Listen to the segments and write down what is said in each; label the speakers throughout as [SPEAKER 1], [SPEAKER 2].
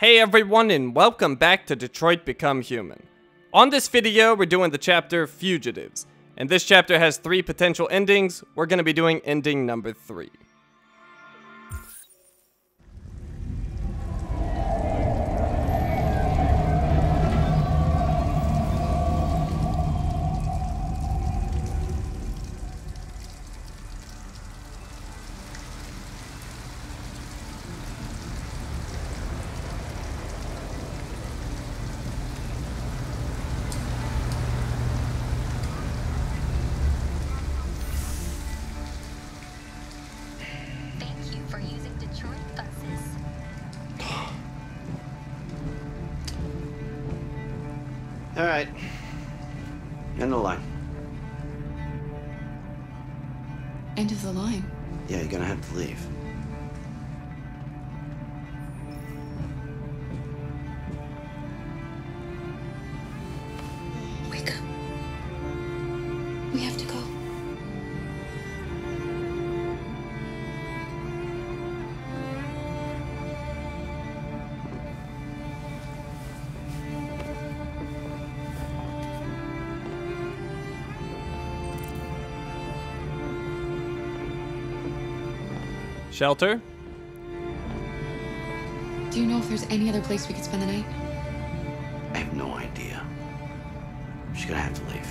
[SPEAKER 1] Hey everyone, and welcome back to Detroit Become Human. On this video, we're doing the chapter Fugitives, and this chapter has 3 potential endings. We're going to be doing ending number 3.
[SPEAKER 2] All right. End of the line.
[SPEAKER 3] End of the line?
[SPEAKER 2] Yeah, you're gonna have to leave.
[SPEAKER 3] Wake up. We have to go.
[SPEAKER 1] Shelter?
[SPEAKER 3] Do you know if there's any other place we could spend the night?
[SPEAKER 2] I have no idea. She's gonna have to leave.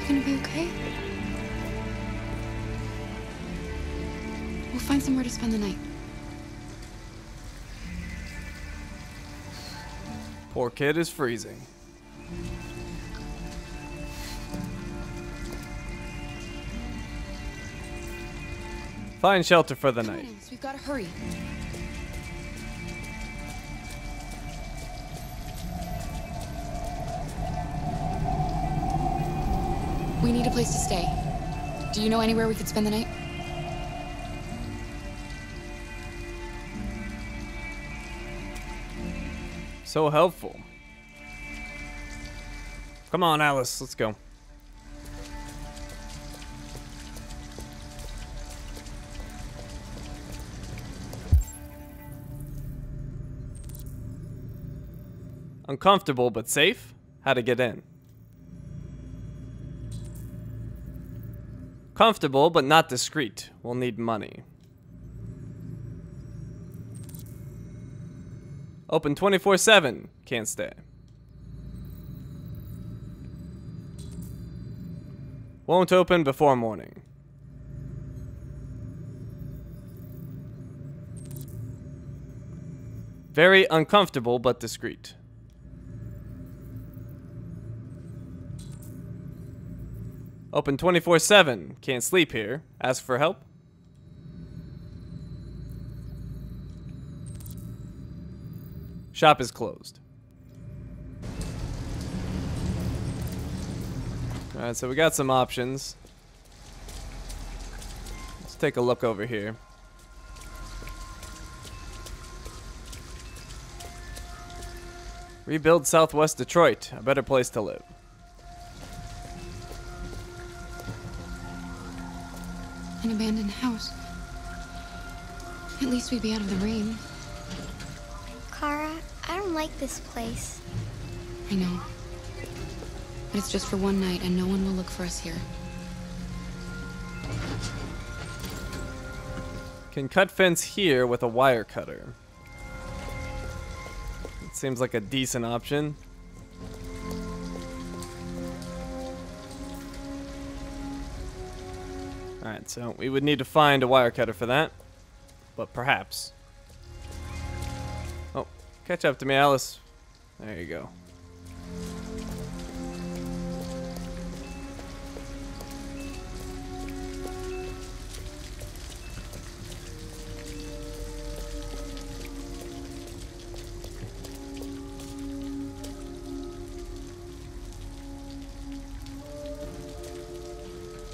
[SPEAKER 3] Gonna be okay? We'll find somewhere to spend the night.
[SPEAKER 1] Poor kid is freezing. Find shelter for the night.
[SPEAKER 3] Alice, we've gotta hurry. We need a place to stay. Do you know anywhere we could spend the night?
[SPEAKER 1] So helpful. Come on, Alice, let's go. Uncomfortable but safe? How to get in? Comfortable but not discreet. We'll need money. Open 24/7. Can't stay. Won't open before morning. Very uncomfortable but discreet. Open 24/7. Can't sleep here. Ask for help. Shop is closed. Alright, so we got some options. Let's take a look over here. Rebuild Southwest Detroit. A better place to live.
[SPEAKER 3] An abandoned house. At least we'd be out of the rain.
[SPEAKER 4] Kara, I don't like this place.
[SPEAKER 3] I know. But it's just for one night, and no one will look for us here.
[SPEAKER 1] Can cut fence here with a wire cutter. It seems like a decent option. Alright, so we would need to find a wire cutter for that. But perhaps. Oh, catch up to me, Alice. There you go.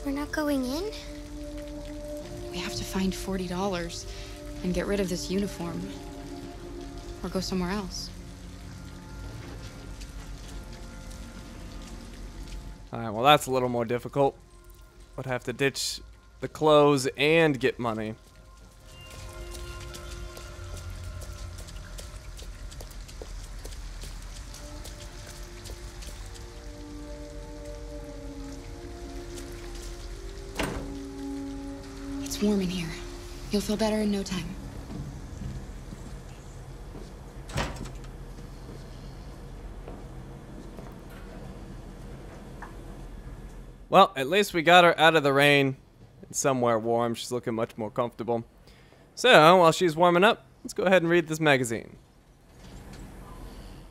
[SPEAKER 4] We're not going in?
[SPEAKER 3] We have to find $40 and get rid of this uniform. Or go somewhere else.
[SPEAKER 1] Alright, well that's a little more difficult. Would have to ditch the clothes and get money.
[SPEAKER 3] It's warm in here. You'll feel better in no time.
[SPEAKER 1] Well, at least we got her out of the rain and somewhere warm. She's looking much more comfortable. So, while she's warming up, let's go ahead and read this magazine.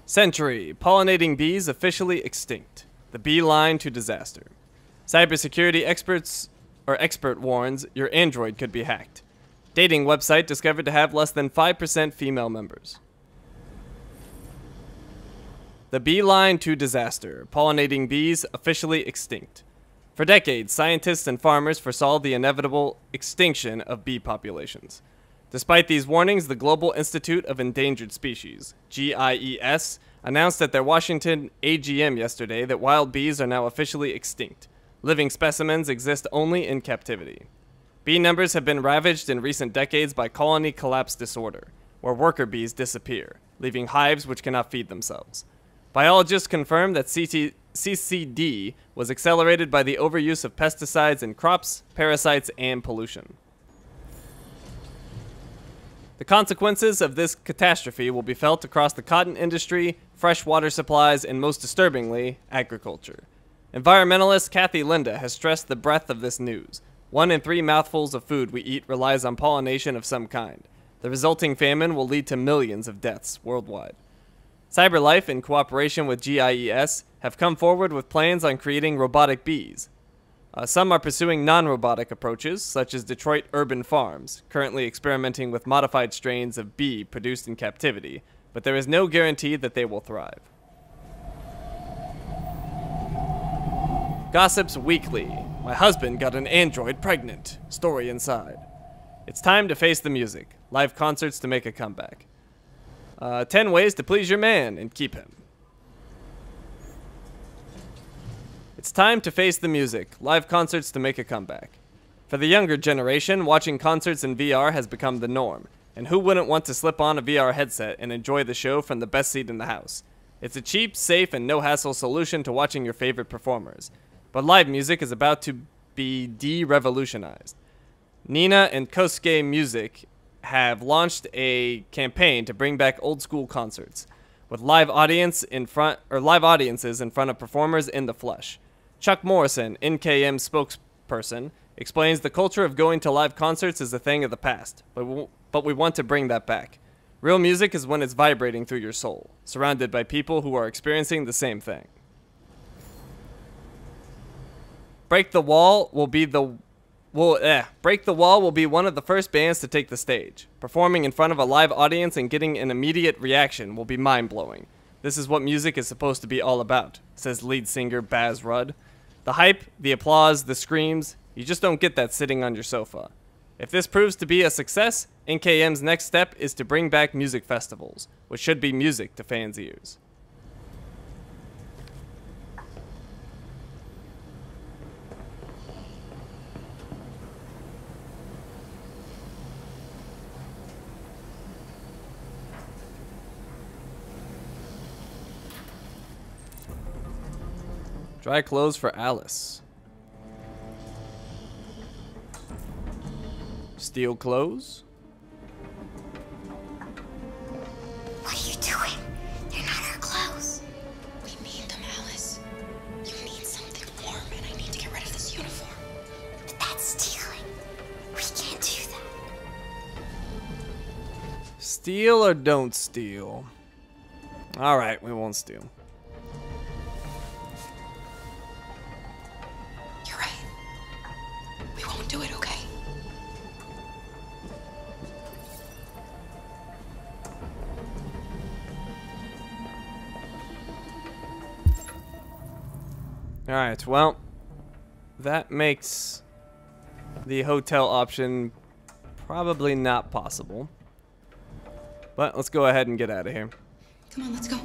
[SPEAKER 1] Century. Pollinating bees officially extinct. The bee line to disaster. Cybersecurity expert warns your Android could be hacked. Dating website discovered to have less than 5% female members. The bee line to disaster. Pollinating bees officially extinct. For decades, scientists and farmers foresaw the inevitable extinction of bee populations. Despite these warnings, the Global Institute of Endangered Species, GIES, announced at their Washington AGM yesterday that wild bees are now officially extinct. Living specimens exist only in captivity. Bee numbers have been ravaged in recent decades by colony collapse disorder, where worker bees disappear, leaving hives which cannot feed themselves. Biologists confirm that CCD was accelerated by the overuse of pesticides in crops, parasites, and pollution. The consequences of this catastrophe will be felt across the cotton industry, freshwater supplies, and most disturbingly, agriculture. Environmentalist Kathy Linda has stressed the breadth of this news. 1 in 3 mouthfuls of food we eat relies on pollination of some kind. The resulting famine will lead to millions of deaths worldwide. CyberLife, in cooperation with GIES, have come forward with plans on creating robotic bees. Some are pursuing non-robotic approaches, such as Detroit Urban Farms, currently experimenting with modified strains of bee produced in captivity, but there is no guarantee that they will thrive. Gossips Weekly. My husband got an android pregnant. Story inside. It's time to face the music. Live concerts to make a comeback. 10 ways to please your man and keep him. It's time to face the music. Live concerts to make a comeback. For the younger generation, watching concerts in VR has become the norm, and who wouldn't want to slip on a VR headset and enjoy the show from the best seat in the house? It's a cheap, safe, and no-hassle solution to watching your favorite performers. But live music is about to be de-revolutionized. Nina and Kosuke Music have launched a campaign to bring back old-school concerts, with live audiences in front of performers in the flesh. Chuck Morrison, NKM spokesperson, explains the culture of going to live concerts is a thing of the past, but we want to bring that back. Real music is when it's vibrating through your soul, surrounded by people who are experiencing the same thing. Break the Wall will be one of the first bands to take the stage. Performing in front of a live audience and getting an immediate reaction will be mind-blowing. This is what music is supposed to be all about, says lead singer Baz Rudd. The hype, the applause, the screams, you just don't get that sitting on your sofa. If this proves to be a success, NKM's next step is to bring back music festivals, which should be music to fans' ears. Dry clothes for Alice. Steal clothes?
[SPEAKER 4] What are you doing? They're not our clothes.
[SPEAKER 3] We need them, Alice. You need something warm, and I need to get rid of this uniform.
[SPEAKER 4] But that's stealing. We can't do that.
[SPEAKER 1] Steal or don't steal? Alright, we won't steal.
[SPEAKER 3] You're right. We won't do it, okay?
[SPEAKER 1] Alright, well, that makes the hotel option probably not possible. But let's go ahead and get out of here.
[SPEAKER 3] Come on, let's go.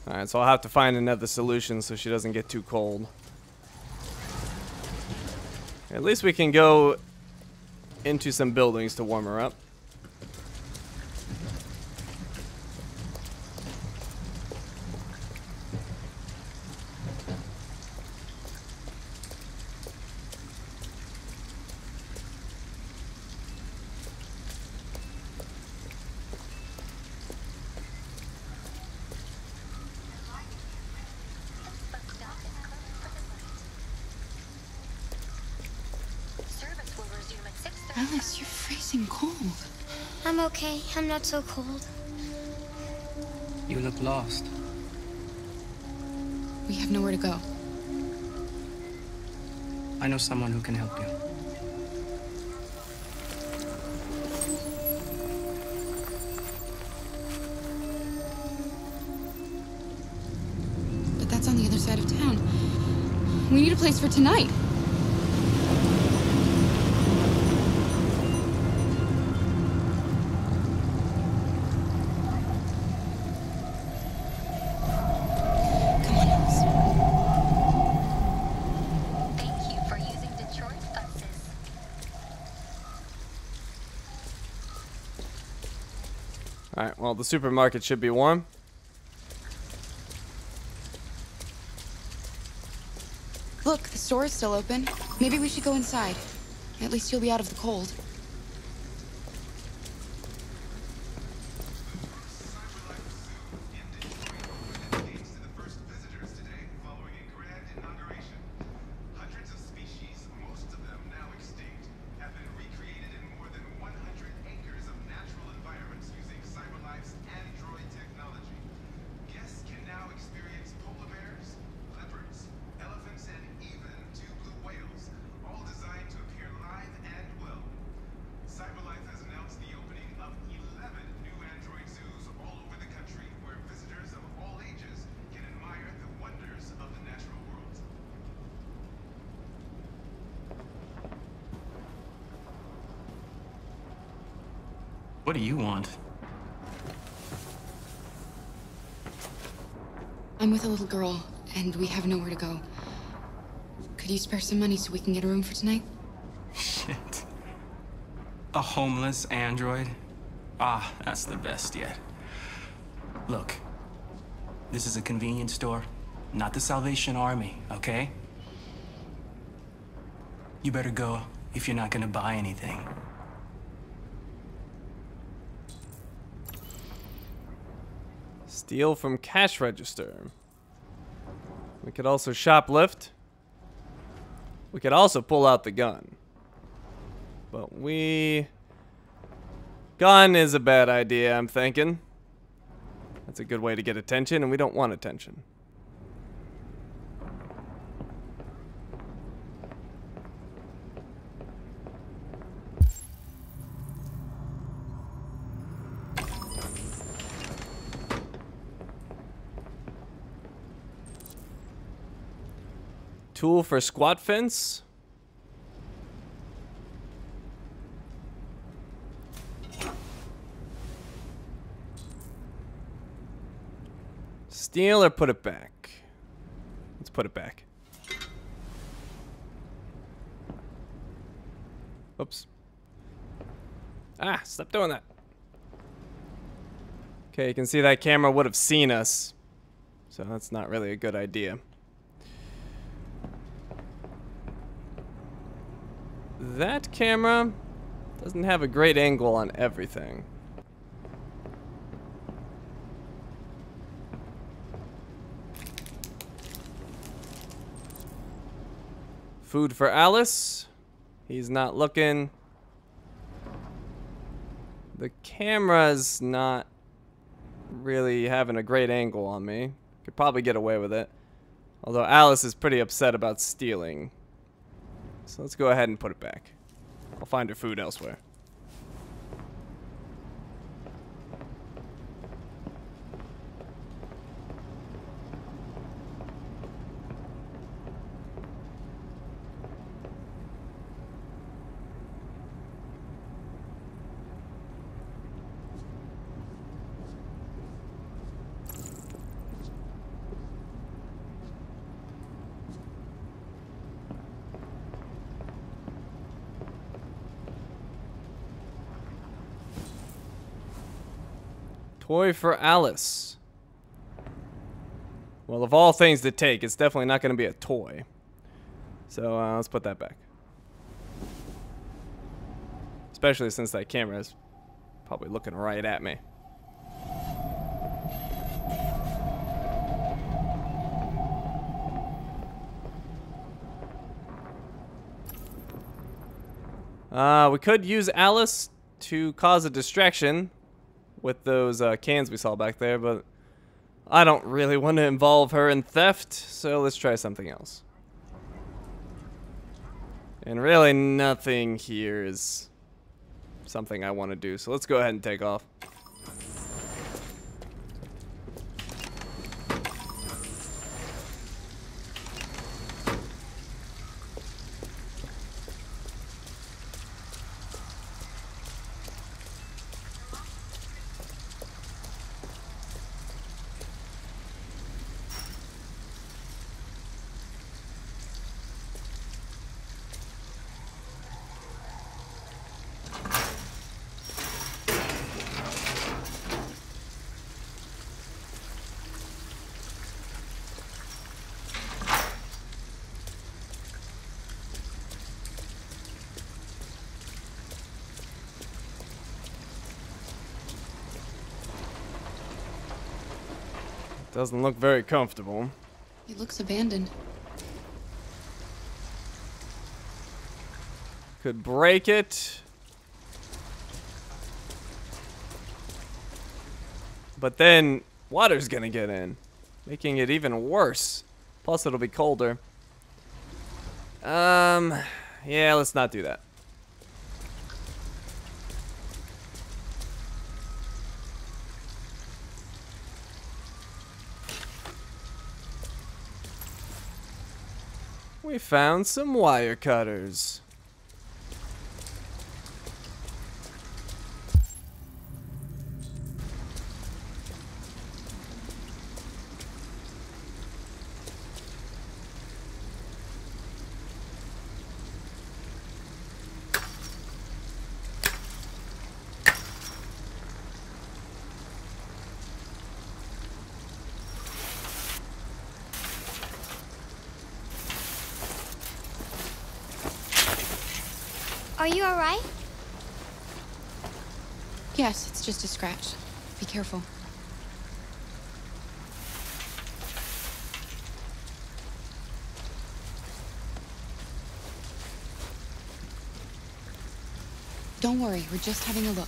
[SPEAKER 1] Alright, so I'll have to find another solution so she doesn't get too cold. At least we can go into some buildings to warm her up.
[SPEAKER 4] Service will resume at 6:30.
[SPEAKER 3] Alice, you're freezing cold.
[SPEAKER 4] I'm okay. I'm not so cold.
[SPEAKER 5] You look lost.
[SPEAKER 3] We have nowhere to go.
[SPEAKER 5] I know someone who can help you.
[SPEAKER 3] But that's on the other side of town. We need a place for tonight. Come on, Alice.
[SPEAKER 4] Thank you for using Detroit buses.
[SPEAKER 1] Alright, well, the supermarket should be warm.
[SPEAKER 3] Look, the store is still open. Maybe we should go inside. At least you'll be out of the cold.
[SPEAKER 6] Gates to the first visitors today, following a grand inauguration. Hundreds of species, most of them now extinct, have been recreated in more than 100 acres of natural environments using CyberLife's Android technology. Guests can now experience polar bears, leopards, elephants, and even two blue whales, all designed to appear live and well. CyberLife has announced the opening of 11 new Android zoos all over the country, where visitors of all ages can admire the wonders of the natural world.
[SPEAKER 5] What do you want?
[SPEAKER 3] I'm with a little girl, and we have nowhere to go. Could you spare some money so we can get a room for tonight?
[SPEAKER 5] Shit. A homeless android? Ah, that's the best yet. Look, this is a convenience store, not the Salvation Army, okay? You better go if you're not gonna buy anything.
[SPEAKER 1] Steal from cash register. We could also shoplift. We could also pull out the gun. But gun is a bad idea, I'm thinking. That's a good way to get attention, and we don't want attention. Tool for squat fence. Steal or put it back? Let's put it back. Oops. Ah, stop doing that. Okay, you can see that camera would have seen us. So that's not really a good idea. That camera doesn't have a great angle on everything. Food for Alice. He's not looking. The camera's not really having a great angle on me. Could probably get away with it. Although Alice is pretty upset about stealing. So let's go ahead and put it back. I'll find her food elsewhere. Toy for Alice. Well, of all things to take, it's definitely not going to be a toy. So let's put that back. Especially since that camera is probably looking right at me. We could use Alice to cause a distraction with those cans we saw back there, but I don't really want to involve her in theft, so let's try something else. And really nothing here is something I want to do, so let's go ahead and take off. Doesn't look very comfortable.
[SPEAKER 3] It looks abandoned.
[SPEAKER 1] Could break it. But then water's gonna get in, making it even worse. Plus it'll be colder. Yeah, let's not do that. We found some wire cutters.
[SPEAKER 4] Are you alright?
[SPEAKER 3] Yes, it's just a scratch. Be careful. Don't worry, we're just having a look.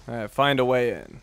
[SPEAKER 1] Alright, find a way in.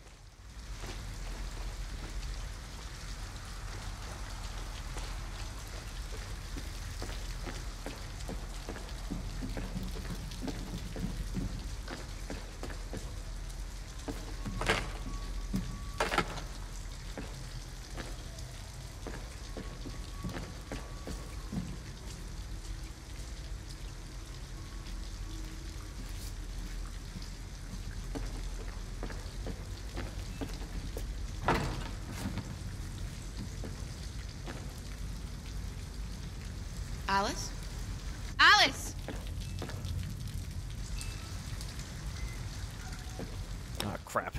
[SPEAKER 3] Alice? Alice!
[SPEAKER 1] Oh, crap.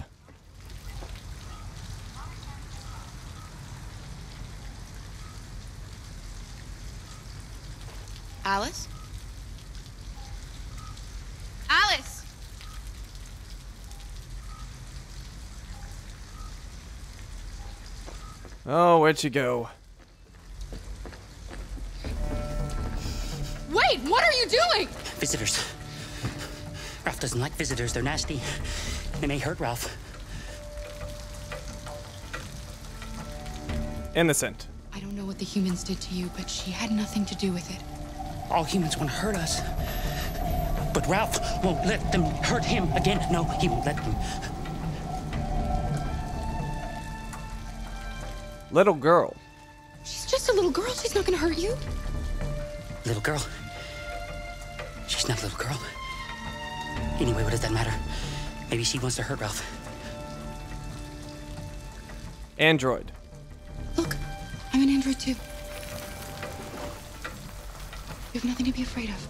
[SPEAKER 3] Alice? Alice!
[SPEAKER 1] Oh, where'd you go?
[SPEAKER 3] Wait, what are you doing?
[SPEAKER 7] Visitors. Ralph doesn't like visitors. They're nasty. They may hurt Ralph.
[SPEAKER 1] Innocent.
[SPEAKER 3] I don't know what the humans did to you, but she had nothing to do with it.
[SPEAKER 7] All humans want to hurt us. But Ralph won't let them hurt him again. No, he won't let them.
[SPEAKER 1] Little girl.
[SPEAKER 3] She's just a little girl. She's not gonna hurt you.
[SPEAKER 7] Little girl. She's not a little girl. Anyway, what does that matter? Maybe she wants to hurt Ralph.
[SPEAKER 1] Android.
[SPEAKER 3] Look, I'm an android too. You have nothing to be afraid of.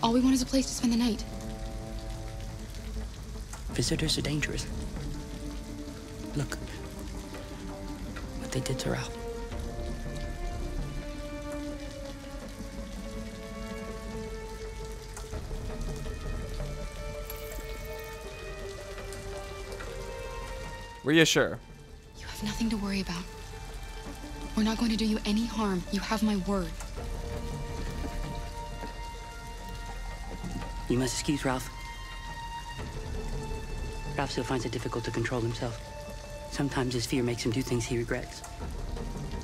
[SPEAKER 3] All we want is a place to spend the night.
[SPEAKER 7] Visitors are dangerous. Look what they did to Ralph.
[SPEAKER 1] Reassure.
[SPEAKER 3] You have nothing to worry about. We're not going to do you any harm. You have my word.
[SPEAKER 7] You must excuse Ralph. Ralph still finds it difficult to control himself. Sometimes his fear makes him do things he regrets.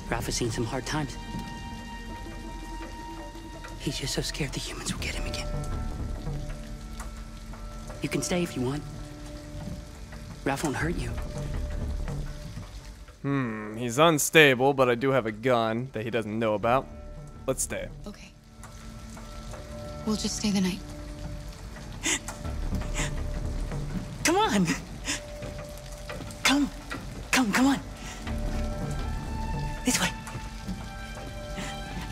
[SPEAKER 7] Ralph has seen some hard times. He's just so scared the humans will get him again. You can stay if you want. Ralph won't hurt you.
[SPEAKER 1] He's unstable, but I do have a gun that he doesn't know about. Let's stay.
[SPEAKER 3] Okay. We'll just stay the night.
[SPEAKER 7] Come on! Come on! This way.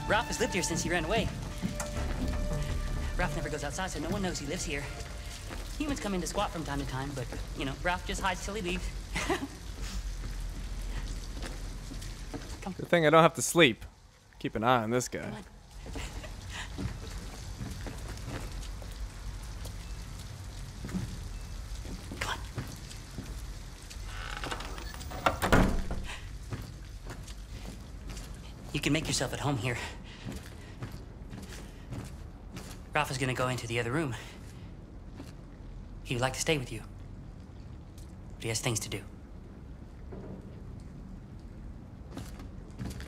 [SPEAKER 7] Ralph has lived here since he ran away. Ralph never goes outside, so no one knows he lives here. Humans come in to squat from time to time, but, you know, Ralph just hides till he leaves.
[SPEAKER 1] Good thing I don't have to sleep. Keep an eye on this guy.
[SPEAKER 7] Come on. Come on. You can make yourself at home here. Ralph is gonna go into the other room. He would like to stay with you, but he has things to do.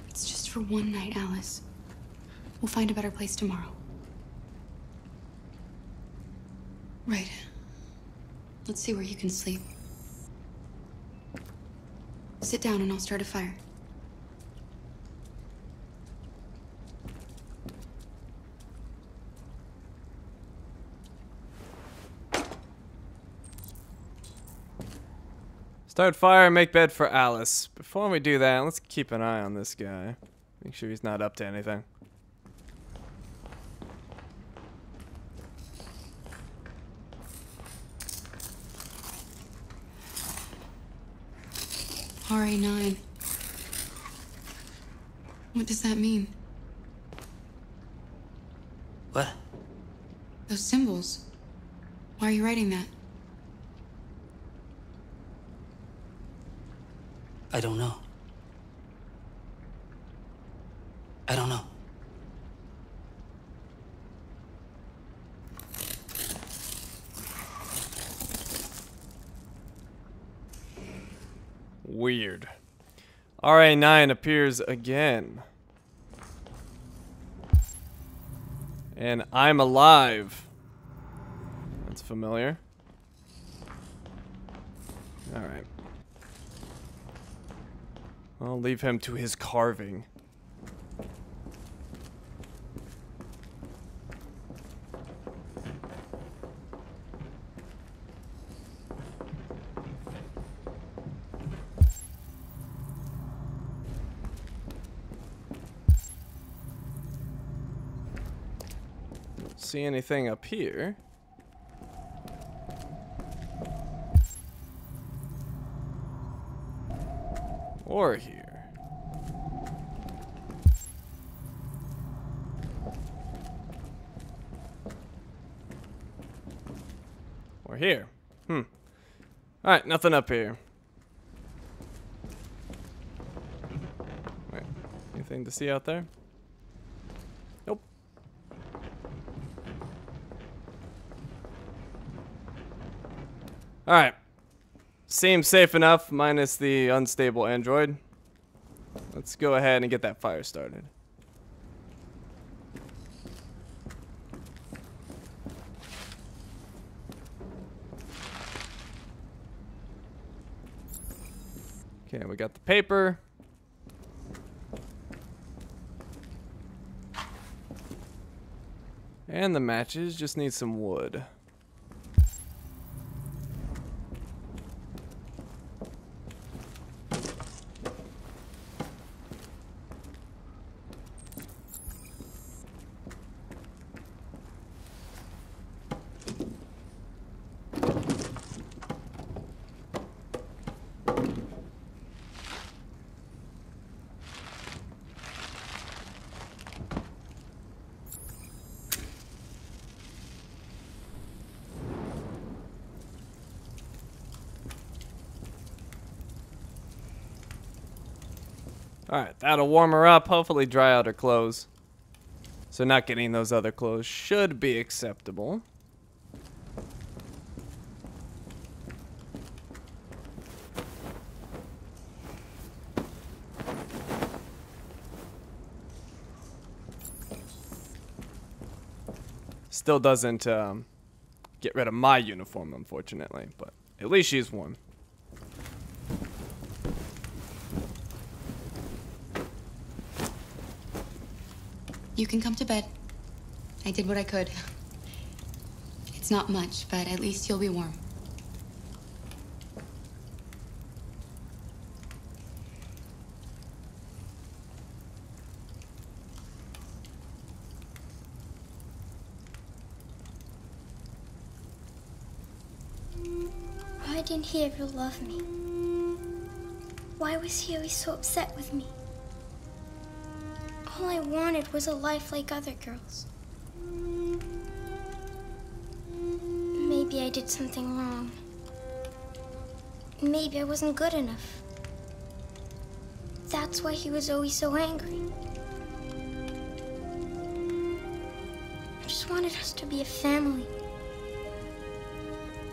[SPEAKER 3] It's just for one night, Alice. We'll find a better place tomorrow. Right. Let's see where you can sleep. Sit down and I'll start a fire.
[SPEAKER 1] Start fire and make bed for Alice. Before we do that, let's keep an eye on this guy. Make sure he's not up to anything.
[SPEAKER 3] RA9. What does that mean?
[SPEAKER 7] What?
[SPEAKER 3] Those symbols. Why are you writing that?
[SPEAKER 7] I don't know. I don't know.
[SPEAKER 1] Weird. RA9 appears again. And I'm alive. That's familiar. Alright. I'll leave him to his carving. Don't see anything up here. Or here. Or here. Alright, nothing up here. Wait, anything to see out there? Nope. Alright. Seems safe enough, minus the unstable android. Let's go ahead and get that fire started. Okay, we got the paper. And the matches, just need some wood. Alright, that'll warm her up, hopefully dry out her clothes. So not getting those other clothes should be acceptable. Still doesn't get rid of my uniform, unfortunately, but at least she's warm.
[SPEAKER 3] You can come to bed. I did what I could. It's not much, but at least you'll be warm.
[SPEAKER 4] Why didn't he ever love me? Why was he always so upset with me? All I wanted was a life like other girls. Maybe I did something wrong. Maybe I wasn't good enough. That's why he was always so angry. I just wanted us to be a family.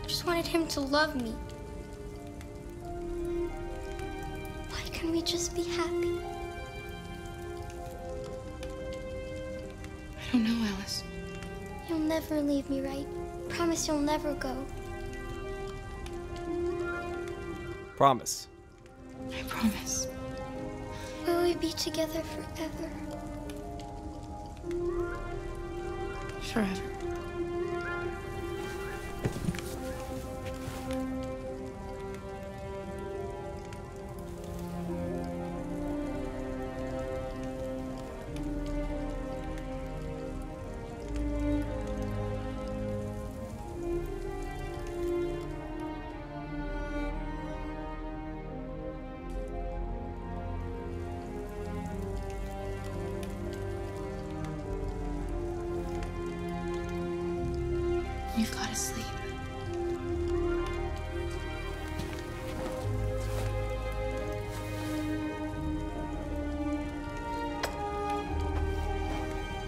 [SPEAKER 4] I just wanted him to love me. Why can't we just be happy?
[SPEAKER 3] I don't know, Alice.
[SPEAKER 4] You'll never leave me, right? Promise you'll never go.
[SPEAKER 1] Promise.
[SPEAKER 3] I promise.
[SPEAKER 4] Will we be together forever?
[SPEAKER 3] Forever. You've got to sleep.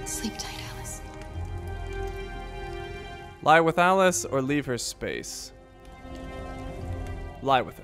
[SPEAKER 3] Sleep tight, Alice.
[SPEAKER 1] Lie with Alice or leave her space? Lie with her.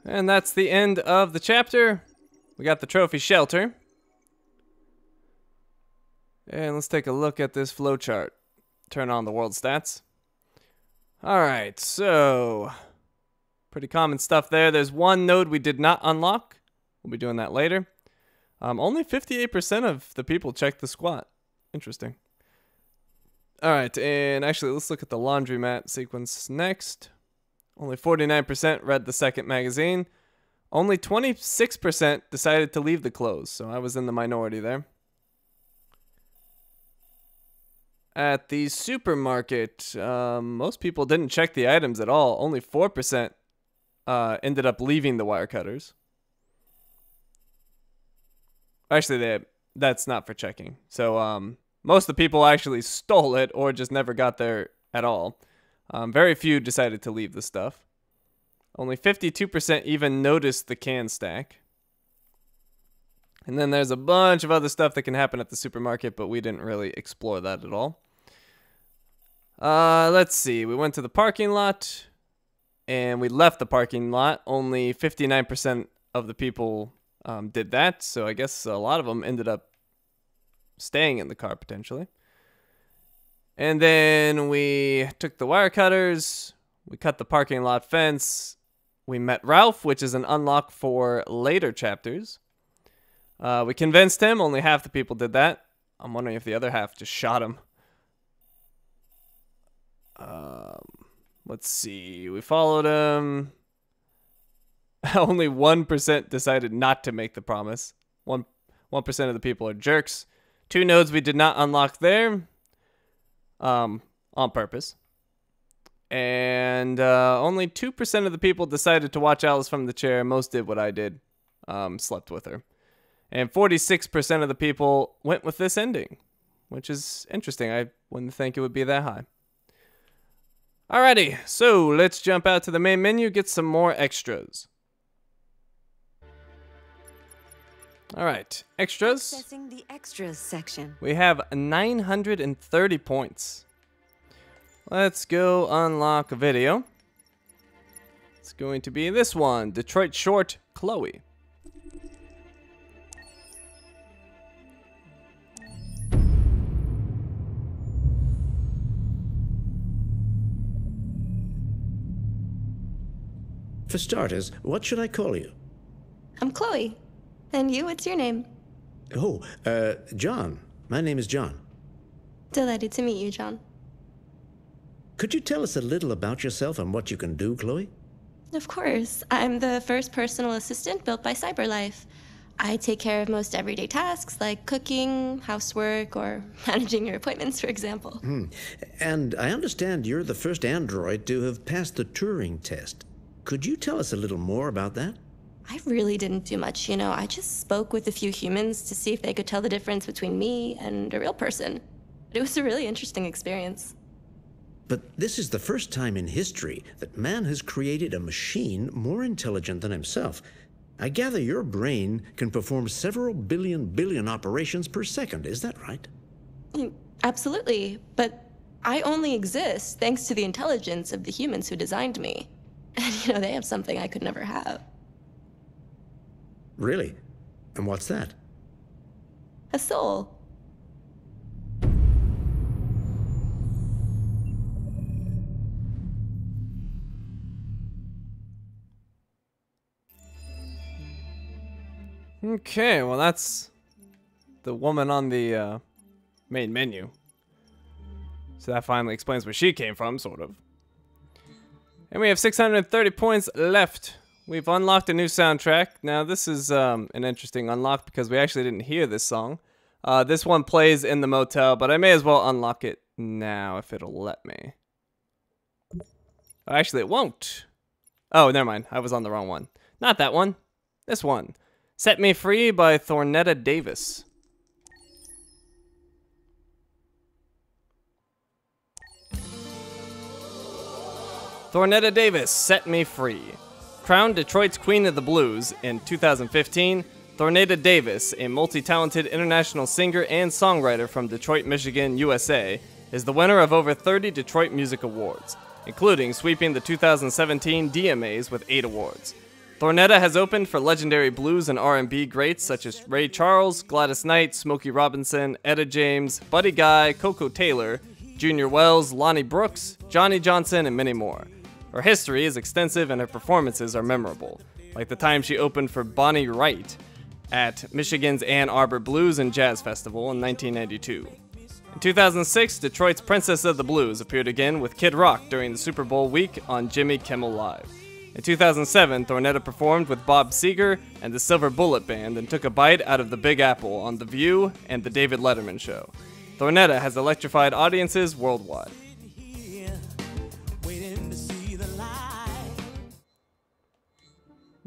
[SPEAKER 1] And that's the end of the chapter. We got the trophy shelter. And let's take a look at this flowchart. Turn on the world stats. Alright, so pretty common stuff there. There's one node we did not unlock. We'll be doing that later. Only 58% of the people checked the squat. Interesting. Alright, and actually let's look at the laundromat sequence next. Only 49% read the second magazine. Only 26% decided to leave the clothes, so I was in the minority there. At the supermarket, most people didn't check the items at all. Only 4% ended up leaving the wire cutters. Actually, that's not for checking. So most of the people actually stole it or just never got there at all. Very few decided to leave the stuff. Only 52% even noticed the can stack. And then there's a bunch of other stuff that can happen at the supermarket, but we didn't really explore that at all. Let's see. We went to the parking lot, and we left the parking lot. Only 59% of the people did that, so I guess a lot of them ended up staying in the car, potentially. And then we took the wire cutters. We cut the parking lot fence. We met Ralph, which is an unlock for later chapters. We convinced him. Only half the people did that. I'm wondering if the other half just shot him. Let's see. We followed him. Only 1% decided not to make the promise. 1% of the people are jerks. 2 nodes we did not unlock there. On purpose. And only 2% of the people decided to watch Alice from the chair. Most did what I did. Slept with her. And 46% of the people went with this ending, which is interesting. I wouldn't think it would be that high. Alrighty, so let's jump out to the main menu, get some more extras. Alright, extras.
[SPEAKER 8] Accessing the extras section.
[SPEAKER 1] We have 930 points. Let's go unlock a video. It's going to be this one, Detroit Short, Chloe.
[SPEAKER 9] For starters, what should I call you?
[SPEAKER 10] I'm Chloe. And you, what's your name?
[SPEAKER 9] Oh, John. My name is John.
[SPEAKER 10] Delighted to meet you, John.
[SPEAKER 9] Could you tell us a little about yourself and what you can do, Chloe?
[SPEAKER 10] Of course. I'm the first personal assistant built by CyberLife. I take care of most everyday tasks like cooking, housework, or managing your appointments, for example.
[SPEAKER 9] And I understand you're the first android to have passed the Turing test. Could you tell us a little more about that?
[SPEAKER 10] I really didn't do much, you know. I just spoke with a few humans to see if they could tell the difference between me and a real person. It was a really interesting experience.
[SPEAKER 9] But this is the first time in history that man has created a machine more intelligent than himself. I gather your brain can perform several billion operations per second. Is that right?
[SPEAKER 10] Absolutely. But I only exist thanks to the intelligence of the humans who designed me. And, you know, they have something I could never have.
[SPEAKER 9] Really? And what's that?
[SPEAKER 10] A soul.
[SPEAKER 1] Okay, well that's the woman on the main menu. So that finally explains where she came from, sort of. And we have 630 points left. We've unlocked a new soundtrack. Now this is an interesting unlock because we actually didn't hear this song. This one plays in the motel, but I may as well unlock it now if it'll let me. Actually, it won't. Oh, never mind. I was on the wrong one. Not that one. This one. Set Me Free by Thornetta Davis. Thornetta Davis, Set Me Free. Crowned Detroit's Queen of the Blues in 2015, Thornetta Davis, a multi-talented international singer and songwriter from Detroit, Michigan, USA, is the winner of over 30 Detroit Music Awards, including sweeping the 2017 DMAs with 8 awards. Thornetta has opened for legendary blues and R&B greats such as Ray Charles, Gladys Knight, Smokey Robinson, Etta James, Buddy Guy, Coco Taylor, Junior Wells, Lonnie Brooks, Johnny Johnson, and many more. Her history is extensive and her performances are memorable, like the time she opened for Bonnie Wright at Michigan's Ann Arbor Blues and Jazz Festival in 1992. In 2006, Detroit's Princess of the Blues appeared again with Kid Rock during the Super Bowl week on Jimmy Kimmel Live. In 2007, Thornetta performed with Bob Seger and the Silver Bullet Band and took a bite out of the Big Apple on The View and The David Letterman Show. Thornetta has electrified audiences worldwide.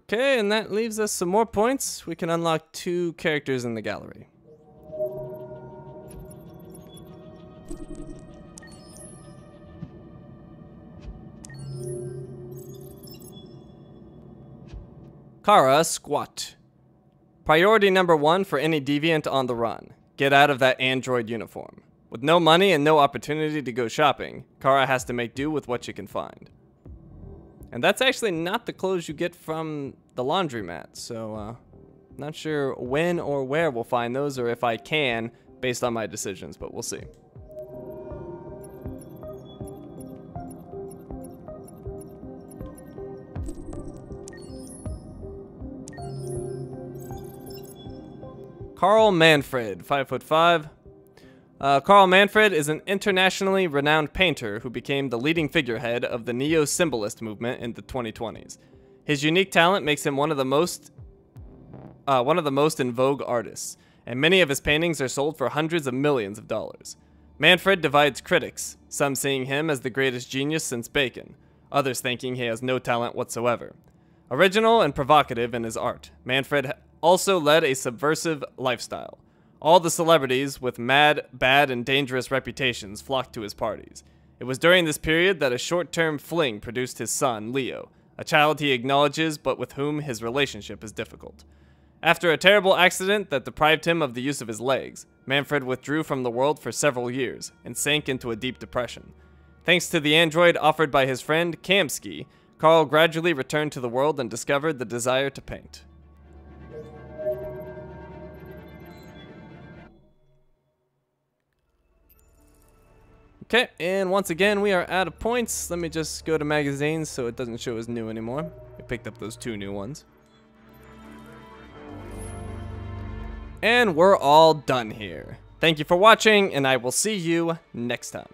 [SPEAKER 1] Okay, and that leaves us some more points. We can unlock 2 characters in the gallery. Kara Squat. Priority number 1 for any deviant on the run. Get out of that android uniform. With no money and no opportunity to go shopping, Kara has to make do with what she can find. And that's actually not the clothes you get from the laundromat, so not sure when or where we'll find those, or if I can, based on my decisions, but we'll see. Carl Manfred, 5'5". Carl Manfred is an internationally renowned painter who became the leading figurehead of the neo-symbolist movement in the 2020s. His unique talent makes him one of the most in vogue artists, and many of his paintings are sold for hundreds of millions of dollars. Manfred divides critics, some seeing him as the greatest genius since Bacon, others thinking he has no talent whatsoever. Original and provocative in his art, Manfred also led a subversive lifestyle. All the celebrities with mad, bad, and dangerous reputations flocked to his parties. It was during this period that a short-term fling produced his son, Leo, a child he acknowledges but with whom his relationship is difficult. After a terrible accident that deprived him of the use of his legs, Manfred withdrew from the world for several years and sank into a deep depression. Thanks to the android offered by his friend, Kamsky, Carl gradually returned to the world and discovered the desire to paint. Okay, and once again, we are out of points. Let me just go to magazines so it doesn't show as new anymore. We picked up those 2 new ones. And we're all done here. Thank you for watching, and I will see you next time.